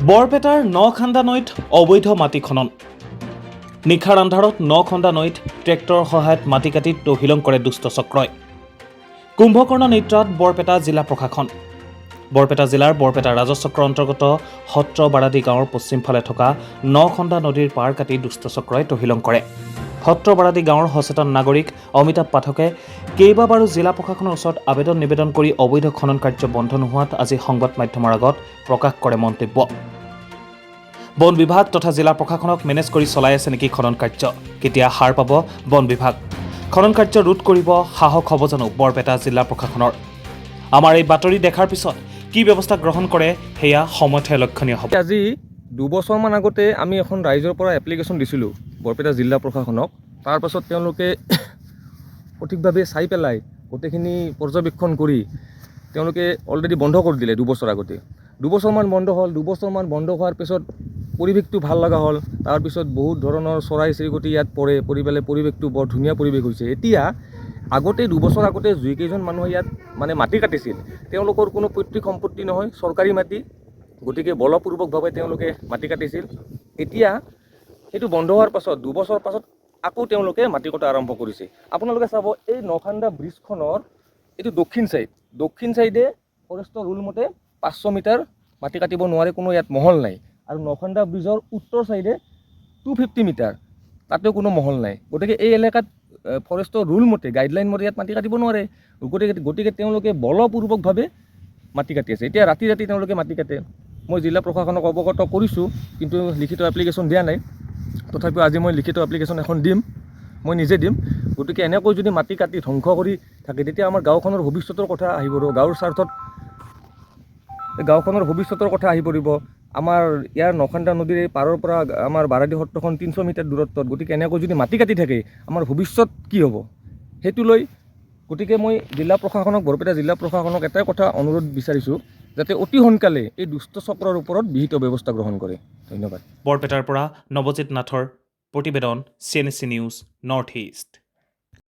বৰপেটাৰ নখান্দা নৈত অবৈধ মাটি খনন। নিশাৰ আন্ধাৰত নখন্দা নৈত ট্ৰেক্টৰৰ সহায়ত মাটি কাটি তহিলং কৰে দুষ্ট চক্ৰই। কুম্ভকৰ্ণ নিদ্ৰাত বৰপেটা জিলা প্ৰশাসন। বৰপেটা জিলাৰ বৰপেটা ৰাজচক্ৰৰ অন্তৰ্গত সত্ৰবাৰাদি গাঁৱৰ পশ্চিমফালে থকা নখন্দা নদীৰ পাৰ কাটি দুষ্ট চক্ৰই তহিলং কৰে। সত্ৰবাৰাদি গাঁৱৰ সচেতন নাগৰিক অমিতাভ পাঠকে কেইবাবাৰো জিলা প্ৰশাসনৰ ওচৰত আবেদন নিবেদন কৰি অবৈধ খনন কাৰ্য বন্ধ নোহোৱাত আজি সংবাদ মাধ্যমৰ আগত প্ৰকাশ কৰে মন্তব্য। বন বিভাগ তথা জিলা প্ৰশাসনক মেনেজ কৰি চলাই আছে নেকি খনন কাৰ্য? কেতিয়া সাৰ পাব বন বিভাগ? খনন কাৰ্য ৰোধ কৰিব সাহস হ'ব জানো বৰপেটা জিলা প্ৰশাসনৰ? আমাৰ এই বাতৰি দেখাৰ পিছত কি ব্যৱস্থা গ্ৰহণ কৰে সেয়া সময়তহে লক্ষণীয় হ'ব। আজি 2 বছৰমান আগতে আমি এখন ৰাইজৰ পৰা এপ্লিকেশ্যন দিছিলোঁ বৰপেটা জিলা প্ৰশাসনক। তাৰ পাছত তেওঁলোকে সঠিকভাৱে চাই পেলাই গোটেইখিনি পৰ্যবেক্ষণ কৰি তেওঁলোকে অলৰেডি বন্ধ কৰি দিলে 2 বছৰ আগতে। 2 বছৰমান বন্ধ হ'ল। 2 বছৰমান বন্ধ হোৱাৰ পিছত পৰিৱেশটো ভাল লগা হ'ল। তাৰপিছত বহুত ধৰণৰ চৰাই চিৰিকটি ইয়াত পৰি পেলাই পৰিৱেশটো বৰ ধুনীয়া পৰিৱেশ হৈছে। এতিয়া আগতে 2 বছৰ আগতে যিকেইজন মানুহে ইয়াত মাটি কাটিছিল তেওঁলোকৰ কোনো পৈতৃক সম্পত্তি নহয়, চৰকাৰী মাটি। গতিকে বলপূৰ্বকভাৱে তেওঁলোকে মাটি কাটিছিল। এতিয়া সেইটো বন্ধ হোৱাৰ পাছত 2 বছৰ পাছত আকৌ তেওঁলোকে মাটি কটা আৰম্ভ কৰিছে। আপোনালোকে চাব, এই নখান্দা ব্ৰিজখনৰ এইটো দক্ষিণ চাইডে ফৰেষ্টৰ ৰুল মতে 500 মিটাৰ মাটি কাটিব নোৱাৰে, কোনো ইয়াত মহল নাই। আৰু নখান্দা ব্ৰিজৰ উত্তৰ চাইডে 250 মিটাৰ, তাতেও কোনো মহল নাই। গতিকে এই এলেকাত ফৰেষ্টৰ ৰুল মতে গাইডলাইন মতে ইয়াত মাটি কাটিব নোৱাৰে। গতিকে তেওঁলোকে বলপূৰ্বকভাৱে মাটি কাটি আছে। এতিয়া ৰাতি তেওঁলোকে মাটি কাটে। মই জিলা প্ৰশাসনক অৱগত কৰিছোঁ, কিন্তু লিখিত এপ্লিকেশ্যন দিয়া নাই। তথাপিও আজি মই লিখিত এপ্লিকেশ্যন এখন দিম, মই নিজে দিম। গতিকে এনেকৈ যদি মাটি কাটি ধ্বংস কৰি থাকে তেতিয়া আমাৰ গাঁওখনৰ ভৱিষ্যতৰ কথা আহিব। গাঁৱৰ স্বাৰ্থত গাঁওখনৰ ভৱিষ্যতৰ কথা আহি পৰিব। আমাৰ ইয়াৰ নখান্দা নদীৰ পাৰৰ পৰা আমাৰ বাৰাদি সত্ৰখন 300 মিটাৰ দূৰত্বত। গতিকে এনেকৈ যদি মাটি কাটি থাকে আমাৰ ভৱিষ্যত কি হ'ব সেইটো লৈ গতিকে মই জিলা প্ৰশাসনক, বৰপেটা জিলা প্ৰশাসনক এটাই কথা অনুৰোধ বিচাৰিছোঁ, যাতে অতি সোনকালে এই দুষ্ট চক্ৰৰ ওপৰত বিহিত ব্যৱস্থা গ্ৰহণ কৰে। ধন্যবাদ। বৰপেটাৰ পৰা নৱজিত নাথৰ প্ৰতিবেদন, CNC নিউজ নৰ্থ ইষ্ট।